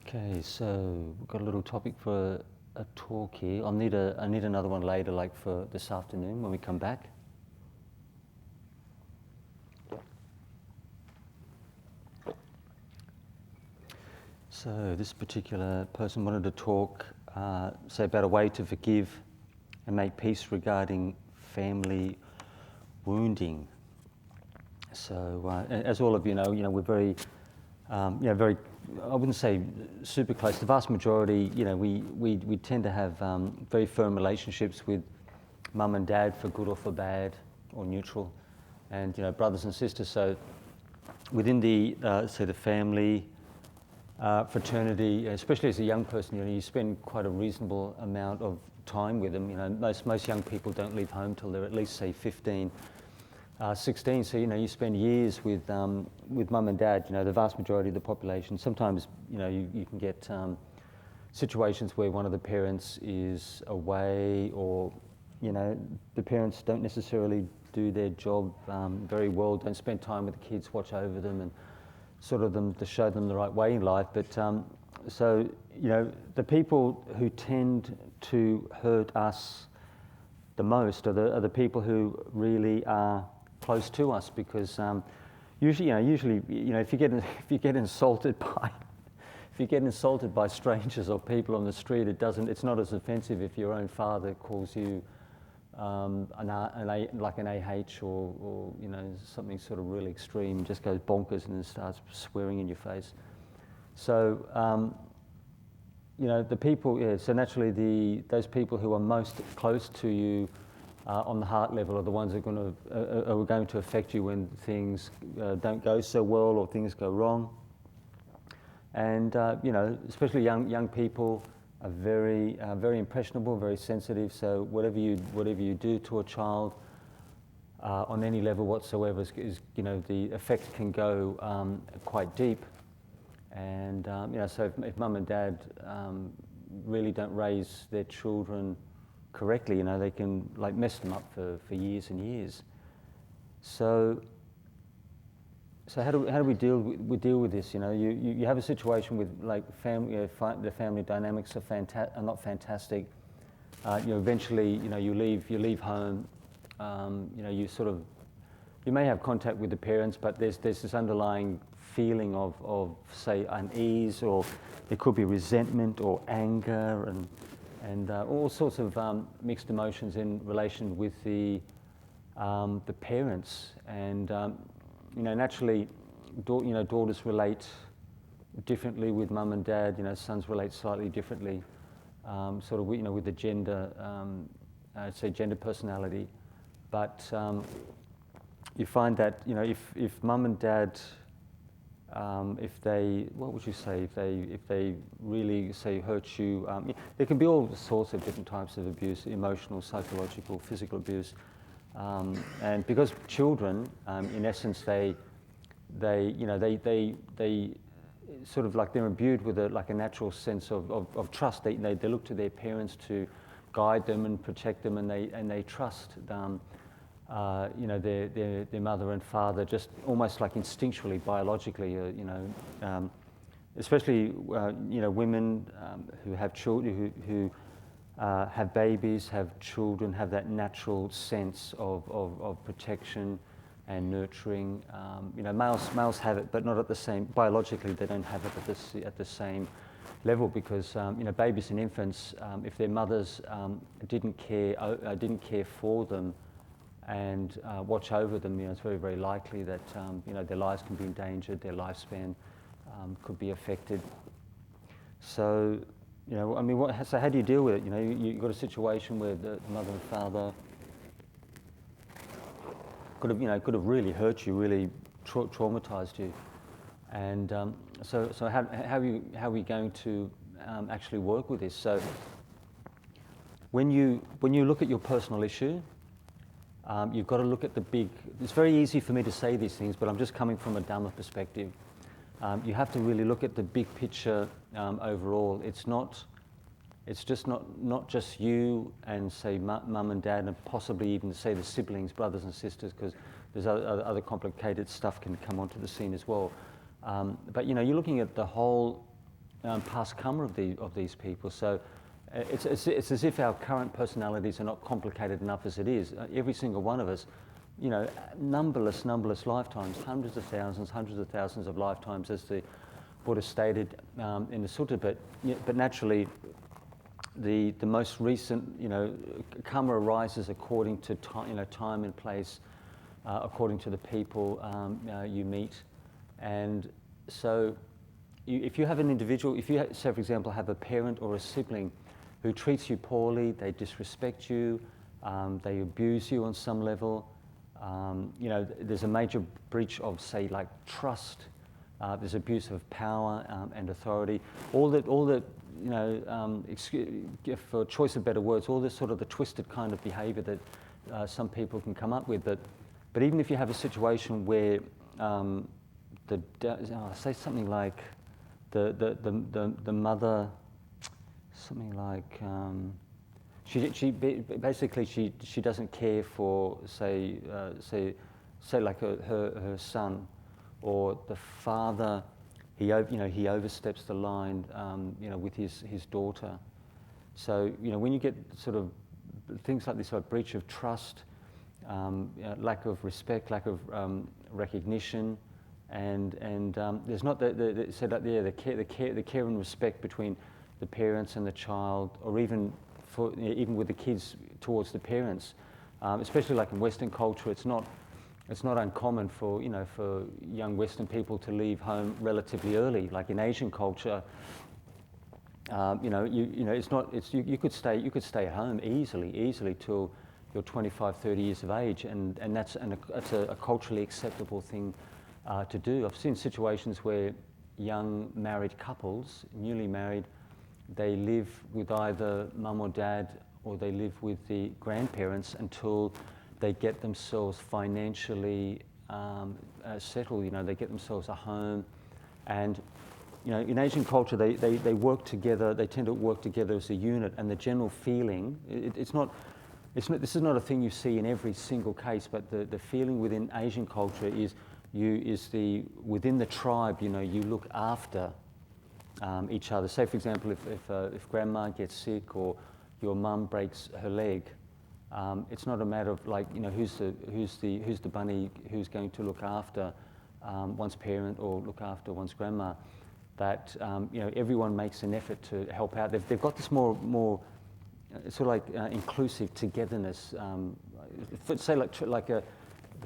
Okay, so we've got a little topic for a talk here. I need another one later, like for this afternoon when we come back. So this particular person wanted to talk, say about a way to forgive and make peace regarding family wounding. So as all of you know, we're very, very, I wouldn't say super close. The vast majority, we tend to have very firm relationships with mum and dad for good or for bad or neutral, and brothers and sisters. So within the say the family fraternity, especially as a young person, you spend quite a reasonable amount of time with them. Most young people don't leave home till they're at least say 15. 16, so you spend years with mum and dad. The vast majority of the population. Sometimes you can get situations where one of the parents is away, or the parents don't necessarily do their job very well. Don't spend time with the kids, watch over them, and sort of them to show them the right way in life. But so the people who tend to hurt us the most are the people who really are close to us, because usually if you get insulted by strangers or people on the street, it's not as offensive if your own father calls you like an AH or something sort of really extreme, just goes bonkers and then starts swearing in your face. So the people, so naturally those people who are most close to you on the heart level are the ones that are going to affect you when things don't go so well or things go wrong. And especially young people are very impressionable, very sensitive. So whatever you do to a child on any level whatsoever is the effect can go quite deep. And so if mum and dad really don't raise their children correctly, they can mess them up for years and years. So how do we deal with this? You have a situation with family. The family dynamics are not fantastic. Eventually, you leave home. You may have contact with the parents, but there's this underlying feeling of say unease, or there could be resentment or anger and all sorts of mixed emotions in relation with the parents. And naturally, daughters relate differently with mum and dad. Sons relate slightly differently, with the gender, say gender personality. But you find that if mum and dad, if they really say hurt you, there can be all sorts of different types of abuse: emotional, psychological, physical abuse. And because children, in essence, they sort of they're imbued with a natural sense of trust. They look to their parents to guide them and protect them, and they trust their mother and father, just almost instinctually, biologically. Especially women who have children, who have babies, have children, have that natural sense of protection and nurturing. Males have it, but not at the same. Biologically, they don't have it at the same level, because babies and infants, if their mothers didn't care for them and watch over them, it's very, very likely that their lives can be endangered, their lifespan could be affected. So, so how do you deal with it? You've got a situation where the mother and father could have really hurt you, really traumatized you, and so how are we going to actually work with this? So when you look at your personal issue, you've got to look at the big. It's very easy for me to say these things, but I'm just coming from a Dharma perspective. You have to really look at the big picture overall. It's just not just you and say mum and dad, and possibly even say the siblings, brothers and sisters, because there's other complicated stuff can come onto the scene as well. But you're looking at the whole past karma of these people. So it's as if our current personalities are not complicated enough as it is. Every single one of us, numberless lifetimes, hundreds of thousands of lifetimes, as the Buddha stated in the sutta. But naturally, the most recent, karma arises according to time and place, according to the people you meet. And so if you have an individual, if you, say for example, have a parent or a sibling who treats you poorly, they disrespect you, they abuse you on some level, there's a major breach of, say, like trust, there's abuse of power and authority, all that, for choice of better words, all this sort of the twisted kind of behavior that some people can come up with. But even if you have a situation where say something like the mother, something like she doesn't care for say like her son, or the father, he oversteps the line with his daughter. So when you get sort of things like this, sort of breach of trust, lack of respect, lack of recognition, and there's not the care and respect between the parents and the child, or even with the kids towards the parents, especially like in Western culture, it's not uncommon for young Western people to leave home relatively early. Like in Asian culture, you could stay at home easily till you're 25, 30 years of age, and that's a culturally acceptable thing to do. I've seen situations where young married couples, newly married, they live with either mum or dad, or they live with the grandparents until they get themselves financially settled. They get themselves a home, and in Asian culture they work together. They tend to work together as a unit, and the general feeling, this is not a thing you see in every single case, but the feeling within Asian culture is within the tribe, you look after each other. Say for example, if grandma gets sick or your mum breaks her leg, it's not a matter of like who's the bunny who's going to look after one's parent or look after one's grandma. That everyone makes an effort to help out. They've got this more sort of like inclusive togetherness. Say like the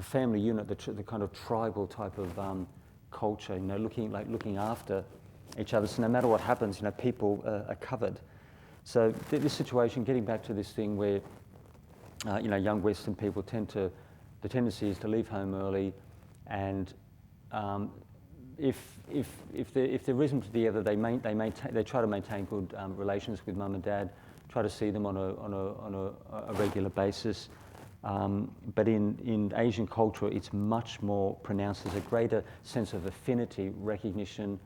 family unit, the kind of tribal type of culture. Looking after each other. So no matter what happens, people are covered. So this situation, getting back to this thing where young Western people the tendency is to leave home early, and if they're reasonably together, they try to maintain good relations with mum and dad, try to see them on a regular basis. But in Asian culture, it's much more pronounced. There's a greater sense of affinity, recognition,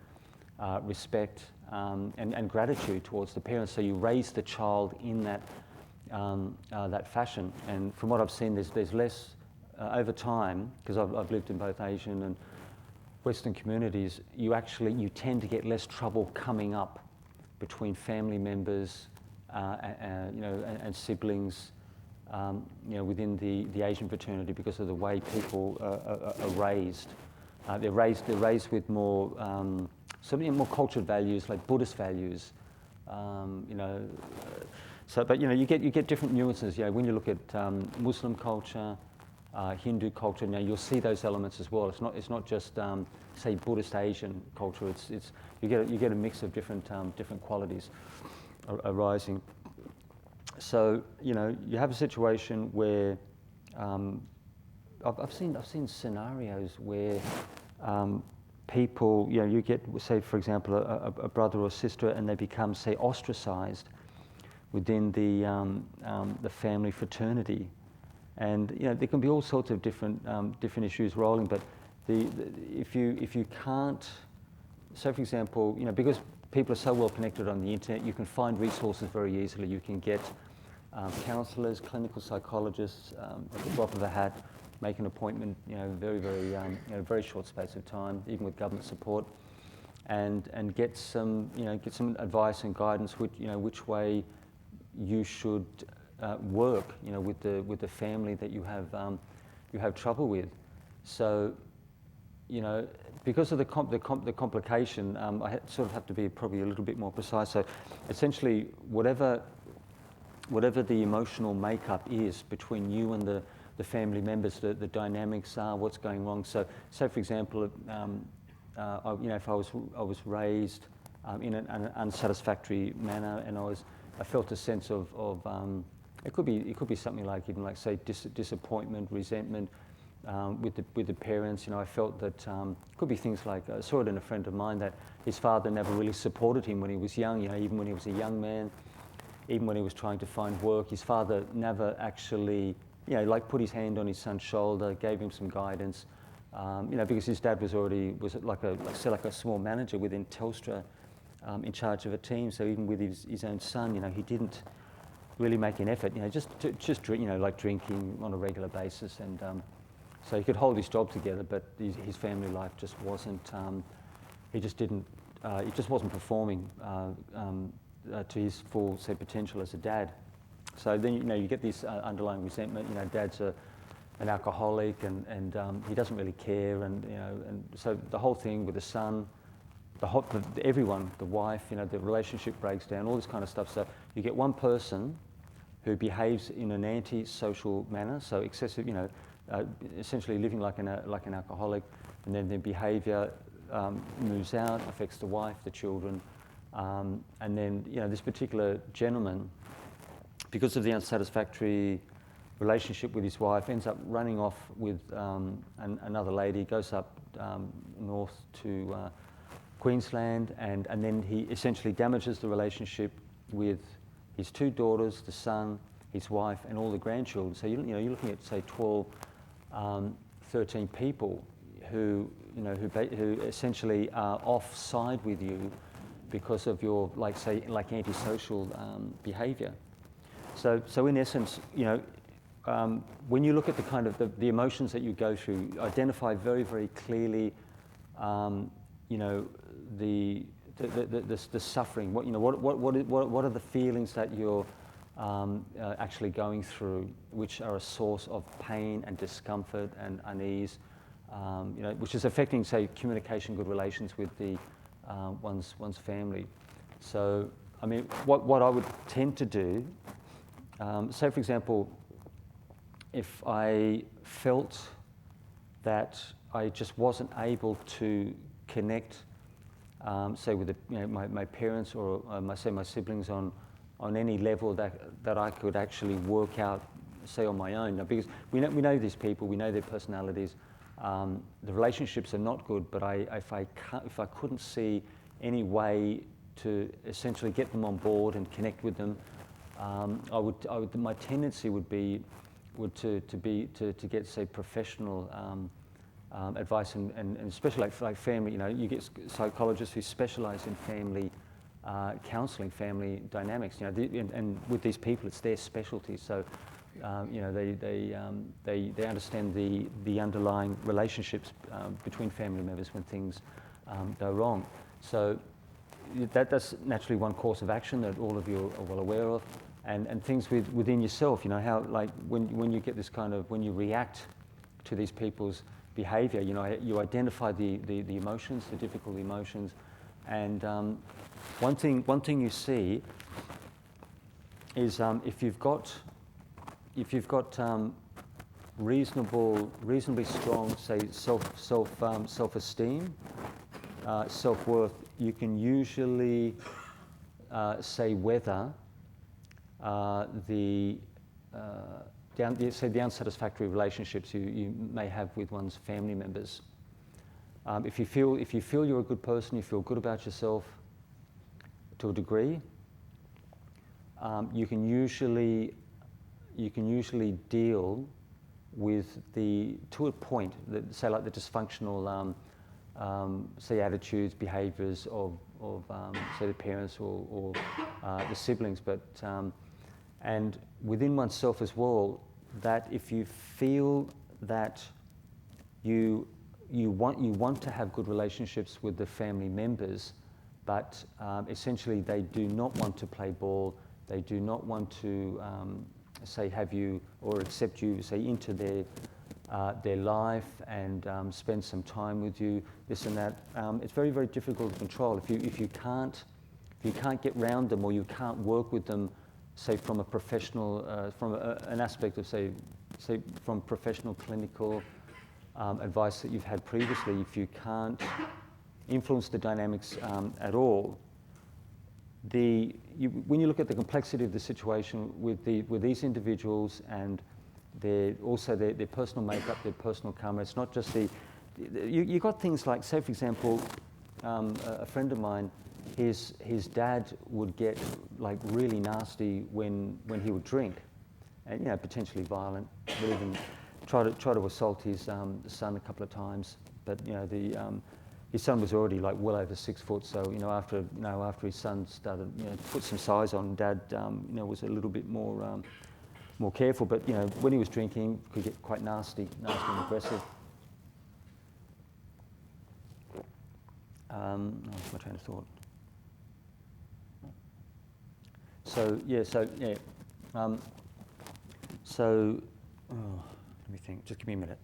respect, and gratitude towards the parents. So you raise the child in that fashion. And from what I've seen, there's less over time, because I've lived in both Asian and Western communities. You tend to get less trouble coming up between family members, and siblings, within the Asian fraternity, because of the way people are raised. They're raised with more more cultured values, like Buddhist values. But you get different nuances. When you look at Muslim culture, Hindu culture, you'll see those elements as well. It's not just say Buddhist Asian culture. It's you get a mix of different qualities arising. So you have a situation where I've seen scenarios where people, you get, say for example, a brother or sister, and they become, say, ostracized within the family fraternity, and there can be all sorts of different issues rolling. But if you can't, so for example, because people are so well connected on the internet, you can find resources very easily. You can get counsellors, clinical psychologists at the drop of a hat. Make an appointment, very short space of time, even with government support. and get some advice and guidance which way you should work with the family that you have trouble with. So because of the complication, I sort of have to be probably a little bit more precise. So essentially, whatever the emotional makeup is between you and the family members, the dynamics are, what's going wrong. So, say for example, if I was raised in an unsatisfactory manner, and I felt a sense of it could be something like even like say disappointment, resentment with the parents. I felt that could be things like I saw it in a friend of mine that his father never really supported him when he was young. Even when he was a young man, even when he was trying to find work, his father never actually put his hand on his son's shoulder, gave him some guidance. Because his dad was like a small manager within Telstra, in charge of a team. So even with his own son, he didn't really make an effort. Just like drinking on a regular basis, and so he could hold his job together, but his family life just wasn't. He just didn't. He just wasn't performing to his full potential as a dad. So then you get this underlying resentment. Dad's an alcoholic, and he doesn't really care, and so the whole thing with the son, everyone, the wife, the relationship breaks down, all this kind of stuff. So you get one person who behaves in an anti-social manner, so excessive, essentially living like an alcoholic, and then their behaviour moves out, affects the wife, the children, and then this particular gentleman, because of the unsatisfactory relationship with his wife, ends up running off with another lady, goes up north to Queensland, and then he essentially damages the relationship with his two daughters, the son, his wife, and all the grandchildren. So you're looking at say 12, 13 people who essentially are offside with you because of your like antisocial behaviour. So in essence, when you look at the kind of the emotions that you go through, identify very, very clearly, the suffering. What are the feelings that you're actually going through, which are a source of pain and discomfort and unease, which is affecting, say, communication, good relations with one's family. So, I mean, what I would tend to do, say, for example, if I felt that I just wasn't able to connect, say, with my parents or my siblings on any level that I could actually work out, say, on my own. Now, because we know these people, we know their personalities. The relationships are not good, but if I couldn't see any way to essentially get them on board and connect with them, my tendency would be to get, say, professional advice, and especially like family. You get psychologists who specialise in family counselling, family dynamics. And with these people, it's their specialty. So they understand the underlying relationships between family members when things go wrong. So that's naturally one course of action that all of you are well aware of. And things within yourself, how, like, when you get this kind of, when you react to these people's behaviour, you identify the emotions, the difficult emotions, and one thing you see is if you've got reasonably strong, say, self-esteem, self-worth, you can usually say weather the unsatisfactory relationships you may have with one's family members. If you feel you're a good person, you feel good about yourself to a degree, you can usually deal with to a point, say, like the dysfunctional say attitudes, behaviours of say the parents or the siblings, but and within oneself as well, that if you feel that you you want to have good relationships with the family members, but essentially they do not want to play ball. They do not want to say have you or accept you say into their life and spend some time with you, this and that. It's very, very difficult to control. If you can't get round them, or you can't work with them, say from a professional, from an aspect of say from professional clinical advice that you've had previously, if you can't influence the dynamics at all, when you look at the complexity of the situation with these individuals and their personal makeup, their personal karma, it's not just you got things like, say for example, a friend of mine, his dad would get like really nasty when he would drink, and potentially violent, would even try to assault his son a couple of times. But his son was already like well over 6 foot, so after his son started to put some size on, Dad was a little bit more careful. But when he was drinking, could get quite nasty and aggressive. What's my train of thought? Let me think. Just give me a minute.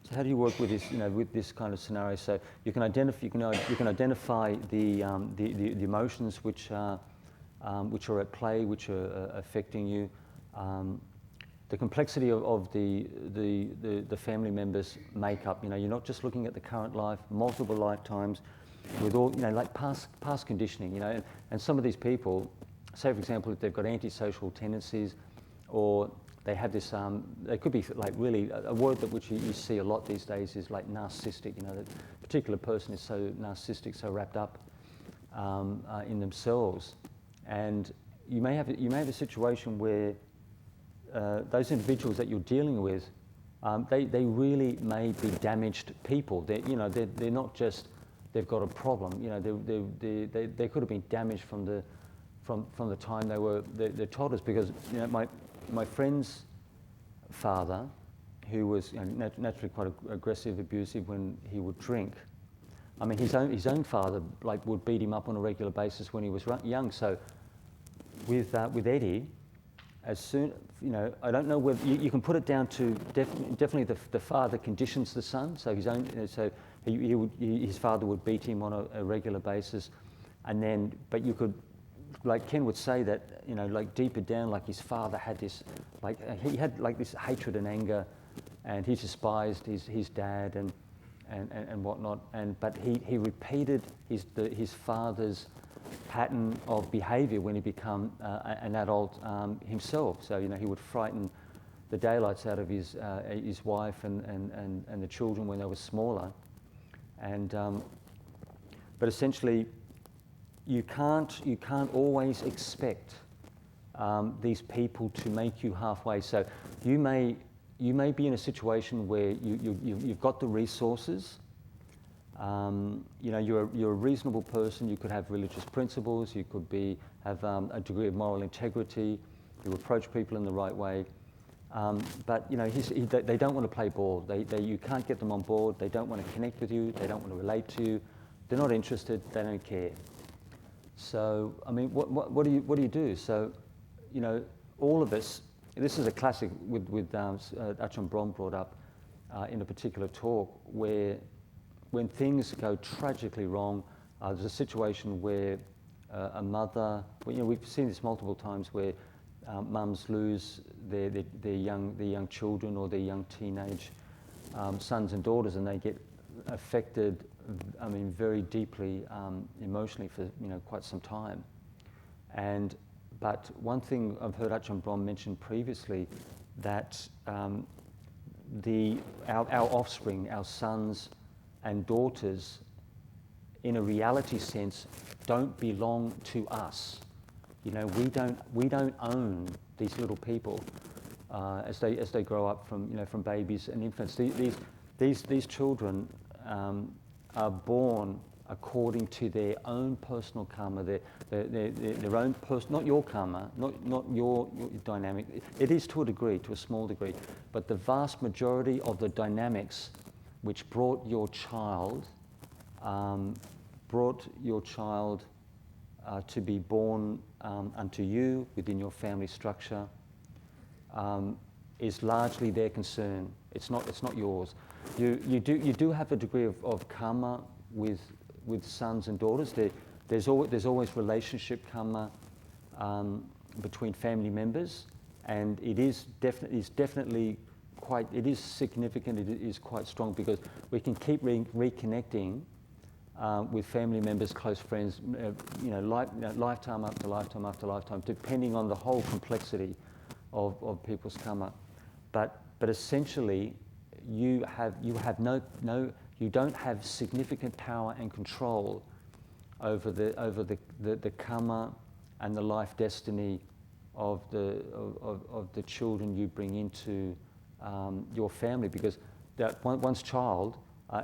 So how do you work with this? With this kind of scenario. So you can identify the emotions which are at play, which are affecting you. The complexity of the family members' makeup. You're not just looking at the current life, multiple lifetimes, with all like past conditioning. And some of these people, say for example, if they've got antisocial tendencies, or they have this, they could be like really, a word that which you see a lot these days is like narcissistic. That particular person is so narcissistic, so wrapped up in themselves, and you may have a situation where those individuals that you're dealing with, they really may be damaged people. They're not just they've got a problem. They could have been damaged from the time they're toddlers, because my friend's father, who was naturally quite aggressive, abusive when he would drink. I mean, his own father would beat him up on a regular basis when he was young. So with Eddie, as soon I don't know whether you can put it down to definitely the father conditions the son. So his own his father would beat him on a regular basis, and then but you could. Like Ken would say that, like deeper down, like his father had this, he had like this hatred and anger, and he despised his dad and whatnot. But he repeated his father's pattern of behaviour when he became an adult himself. So he would frighten the daylights out of his wife and the children when they were smaller, but essentially. You can't always expect these people to make you halfway. So you may be in a situation where you've got the resources. You're a reasonable person. You could have religious principles. You could have a degree of moral integrity. You approach people in the right way. But they don't want to play ball. You can't get them on board. They don't want to connect with you. They don't want to relate to you. They're not interested. They don't care. So, I mean, what do you do? So, all of us, this is a classic with Ajahn Brahm brought up in a particular talk, where when things go tragically wrong, there's a situation where a mother, we've seen this multiple times, where mums lose their young children or their young teenage sons and daughters, and they get affected, I mean, very deeply emotionally for quite some time. But one thing I've heard Ajahn Brahm mention previously, that our offspring, our sons and daughters, in a reality sense, don't belong to us. We don't own these little people as they grow up from babies and infants. These children are born according to their own personal karma, their own not your karma, not your dynamic. It is to a degree, to a small degree, but the vast majority of the dynamics which brought your child to be born unto you within your family structure is largely their concern. It's not yours. You do have a degree of karma with sons and daughters. There's always relationship karma between family members, and it is definitely quite. It is significant. It is quite strong because we can keep reconnecting with family members, close friends, lifetime after lifetime after lifetime, depending on the whole complexity of people's karma. But essentially, you don't have significant power and control over the karma and the life destiny of the children you bring into your family, because that one's child.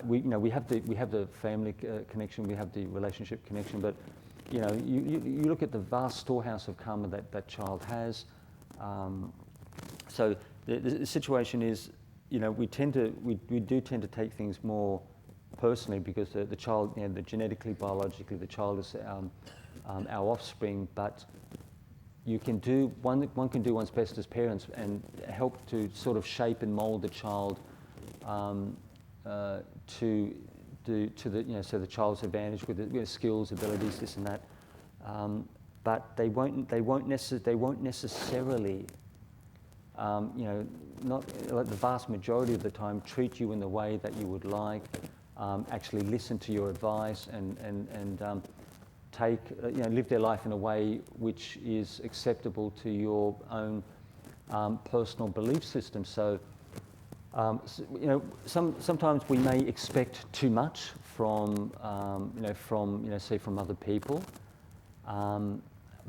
We have the family connection, we have the relationship connection, but you look at the vast storehouse of karma that child has. So the situation is, we do tend to take things more personally, because the child, the genetically, biologically, the child is our offspring. But you can do one can do one's best as parents and help to sort of shape and mold the child to the so the child's advantage with the skills, abilities, this and that. But they won't necessarily. Not like the vast majority of the time, treat you in the way that you would like. Actually, listen to your advice and take live their life in a way which is acceptable to your own personal belief system. So, sometimes we may expect too much from from other people,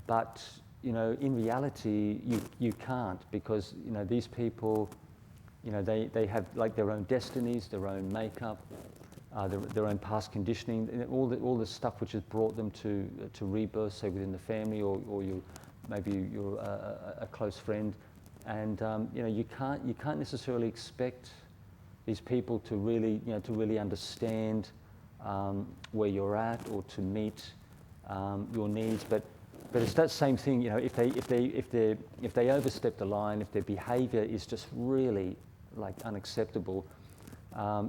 but in reality, you can't, because these people, they have like their own destinies, their own makeup, their own past conditioning, all the stuff which has brought them to rebirth, say within the family, or maybe you're a close friend, and you can't necessarily expect these people to really understand where you're at, or to meet your needs, but it's that same thing. If they overstep the line, if their behaviour is just really like unacceptable,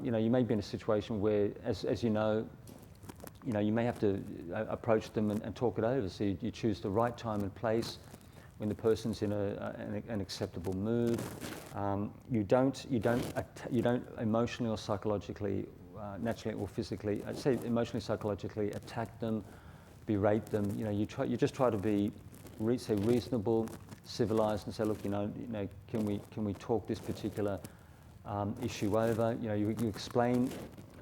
you may be in a situation where, as you may have to approach them and talk it over. So you choose the right time and place when the person's in an acceptable mood. You don't emotionally or psychologically, naturally or physically, I'd say emotionally, psychologically attack them, berate them. You just try to be reasonable, civilized, and say, look, can we talk this particular issue over? You explain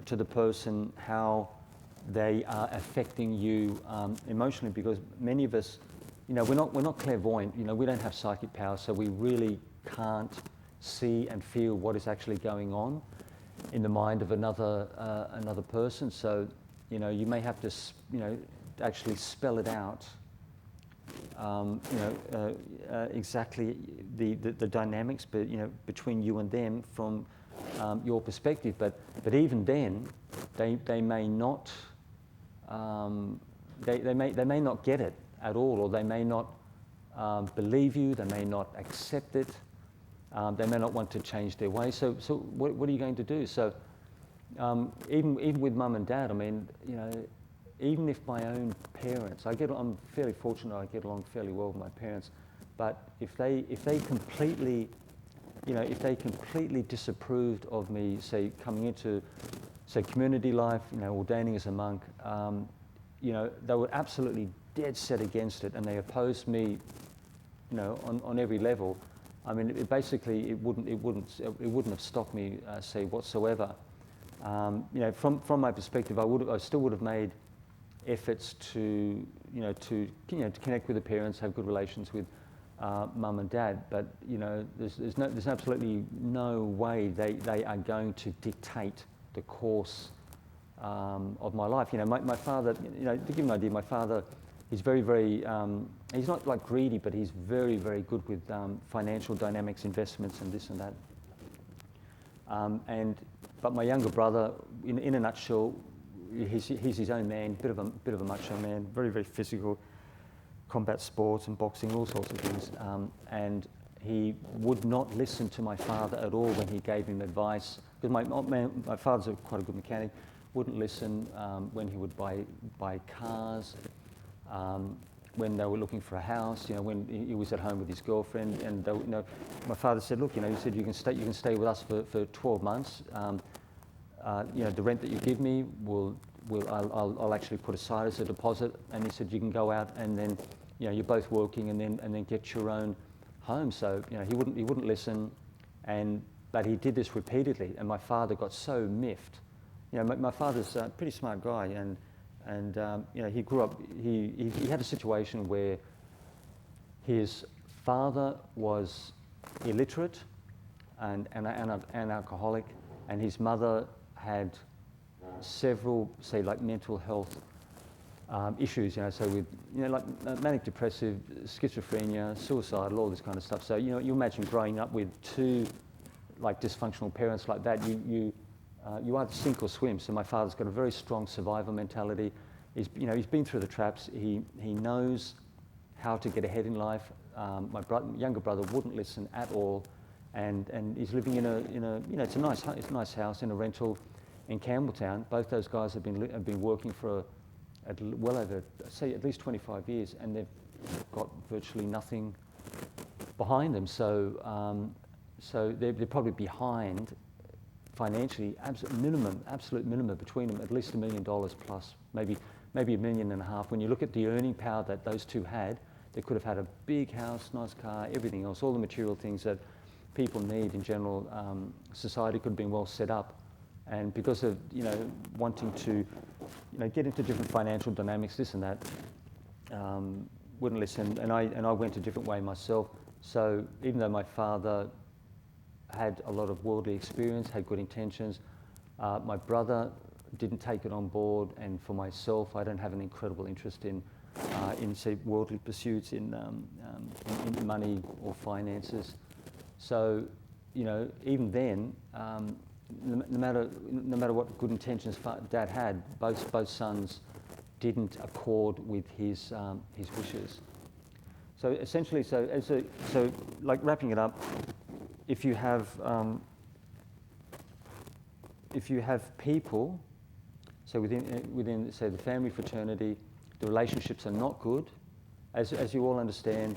to the person how they are affecting you emotionally, because many of us, we're not clairvoyant. We don't have psychic power, so we really can't see and feel what is actually going on in the mind of another person. So you may have to actually spell it out, exactly the dynamics, but between you and them from your perspective. But even then, they may not they may not get it at all, or they may not believe you. They may not accept it. They may not want to change their ways. So what are you going to do? So even with mum and dad, I mean, even if my own parents, I'm fairly fortunate, I get along fairly well with my parents, but if they completely disapproved of me, say coming into, say, community life, ordaining as a monk, they were absolutely dead set against it, and they opposed me, on every level. I mean, it wouldn't have stopped me, say, whatsoever. From my perspective, I still would have made efforts to connect with the parents, have good relations with mum and dad, but there's absolutely no way they are going to dictate the course of my life. My father, to give you an idea, my father, he's very, very, he's not like greedy, but he's very, very good with financial dynamics, investments, and this and that. But my younger brother, in a nutshell, he's his own man, bit of a macho man, very, very physical, combat sports and boxing, all sorts of things. And he would not listen to my father at all when he gave him advice. Because my father's quite a good mechanic, wouldn't listen when he would buy cars, when they were looking for a house, when he was at home with his girlfriend, and they, my father said, look, he said you can stay with us for 12 months. The rent that you give me I'll actually put aside as a deposit. And he said you can go out and then you're both working and then get your own home. So he wouldn't listen, but he did this repeatedly, and my father got so miffed. My father's a pretty smart guy, and he grew up. He had a situation where his father was illiterate and an alcoholic, and his mother had several, say, like mental health issues. So with like manic depressive, schizophrenia, suicidal, all this kind of stuff. So you imagine growing up with two like dysfunctional parents like that. You either sink or swim. So my father's got a very strong survival mentality. He's been through the traps. He knows how to get ahead in life. My younger brother wouldn't listen at all, and he's living in a it's a nice house in a rental in Campbelltown. Both those guys have been working for well over, say, at least 25 years, and they've got virtually nothing behind them. So they're probably behind financially, absolute minimum between them, at least $1 million plus, maybe $1.5 million. When you look at the earning power that those two had, they could have had a big house, nice car, everything else, all the material things that people need in general. Society could have been well set up, and because of wanting to get into different financial dynamics, this and that, wouldn't listen, and I went a different way myself. So even though my father had a lot of worldly experience, had good intentions, my brother didn't take it on board, and for myself, I don't have an incredible interest in say, worldly pursuits, in money or finances. So, even then, no matter what good intentions Dad had, both sons didn't accord with his wishes. So essentially, so like wrapping it up, if you have people, so within say the family fraternity, the relationships are not good, as you all understand.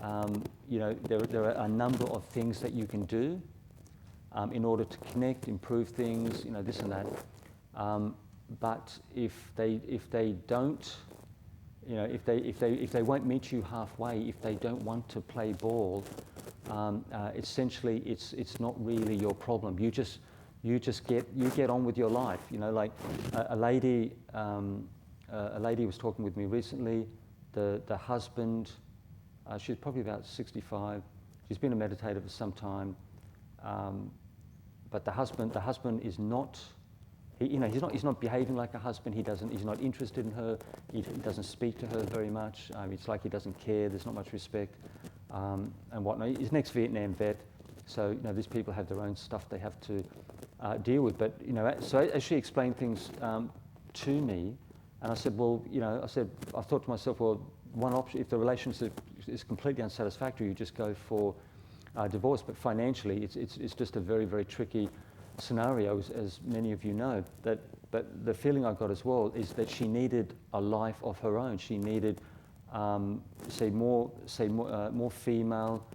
There are a number of things that you can do in order to connect, improve things, this and that. But if they don't, if they won't meet you halfway, if they don't want to play ball, essentially it's not really your problem. You just get on with your life. Like a lady was talking with me recently. The husband, she's probably about 65. She's been a meditator for some time, but the husband is not. He's not behaving like a husband. He's not interested in her. He doesn't speak to her very much. It's like he doesn't care. There's not much respect, and whatnot. He's an ex-Vietnam vet, so these people have their own stuff they have to deal with. But so as she explained things to me, and I said, well, I thought to myself, well, one option, if the relationship is completely unsatisfactory, you just go for divorce. But financially, it's just a very, very tricky scenario, as many of you know. But the feeling I got as well is that she needed a life of her own. She needed, more female,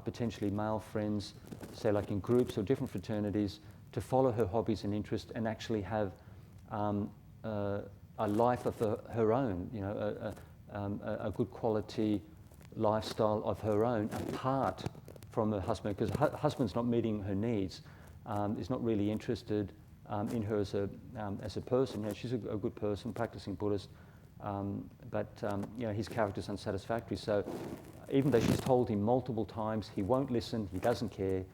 potentially male friends, say like in groups or different fraternities, to follow her hobbies and interests and actually have a life of her own. A good quality lifestyle of her own, apart from her husband, because her husband's not meeting her needs. Is not really interested in her as a person. She's a good person, practicing Buddhist, but his character's unsatisfactory. So even though she's told him multiple times, he won't listen, he doesn't care,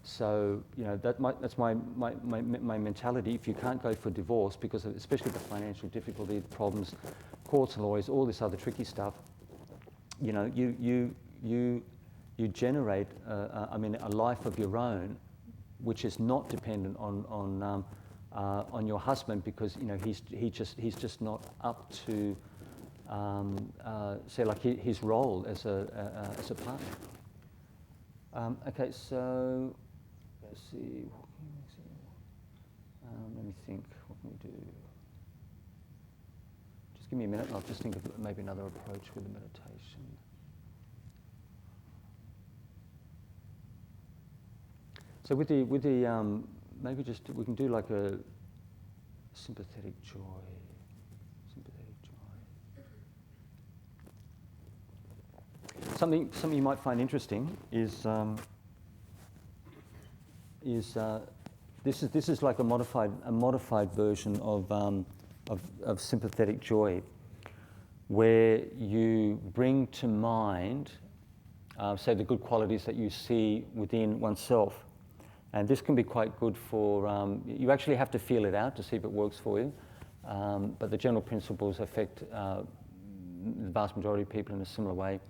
So, that's my mentality. If you can't go for divorce because of, especially the financial difficulty, the problems, courts and lawyers, all this other tricky stuff, you generate a life of your own, which is not dependent on your husband, because he's just not up to say like his role as a partner. Okay, so let's see. Let me think. What can we do? Just give me a minute, and I'll just think of maybe another approach with the meditation. So with the maybe just we can do like a sympathetic joy. Sympathetic joy. Something you might find interesting is this is like a modified version of sympathetic joy, where you bring to mind, say, the good qualities that you see within oneself. And this can be quite good for, you actually have to feel it out to see if it works for you. But the general principles affect the vast majority of people in a similar way.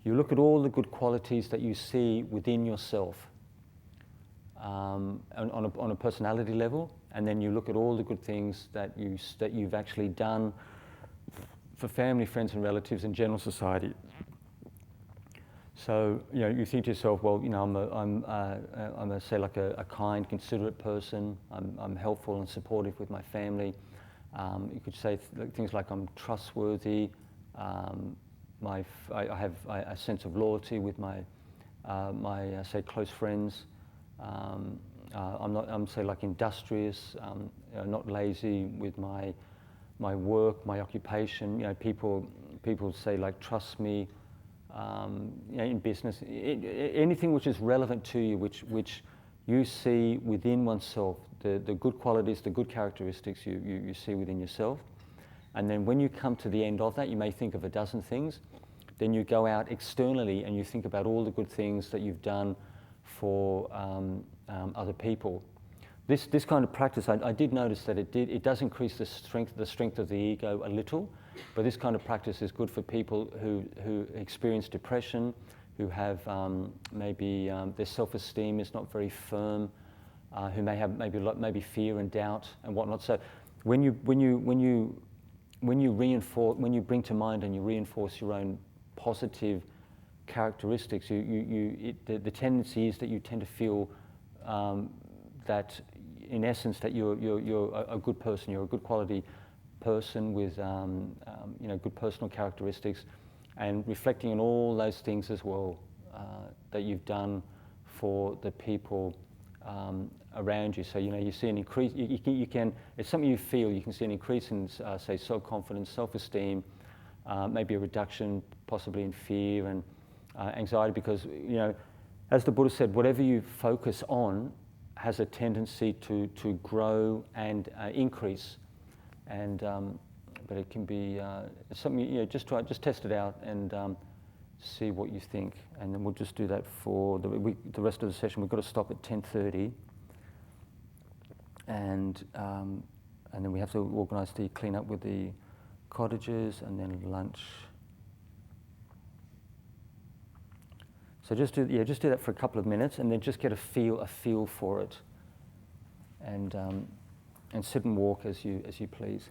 You look at all the good qualities that you see within yourself on a personality level, and then you look at all the good things that you've actually done for family, friends and relatives and general society. So you think to yourself, well, I'm say like a kind, considerate person. I'm helpful and supportive with my family. You could say things like I'm trustworthy. I have a sense of loyalty with my say close friends. I'm say like industrious. Not lazy with my work, my occupation. People say like trust me. In business, anything which is relevant to you, which you see within oneself, the good qualities, the good characteristics you see within yourself. And then when you come to the end of that, you may think of a dozen things. Then you go out externally and you think about all the good things that you've done for other people. This kind of practice, I did notice that it does increase the strength of the ego a little. But this kind of practice is good for people who experience depression, who have maybe their self-esteem is not very firm, who may have maybe fear and doubt and whatnot. So when you bring to mind and you reinforce your own positive characteristics, the tendency is that you tend to feel that in essence that you're a good person, you're a good quality person with good personal characteristics, and reflecting on all those things as well that you've done for the people around you. So you see an increase. You can. It's something you feel. You can see an increase in say self-confidence, self-esteem, maybe a reduction possibly in fear and anxiety, because as the Buddha said, whatever you focus on has a tendency to grow and increase. And but it can be something. Just test it out and see what you think. And then we'll just do that for the rest of the session. We've got to stop at 10:30, and then we have to organise the clean up with the cottages and then lunch. So just do that for a couple of minutes, and then just get a feel for it, and sit and walk as you please.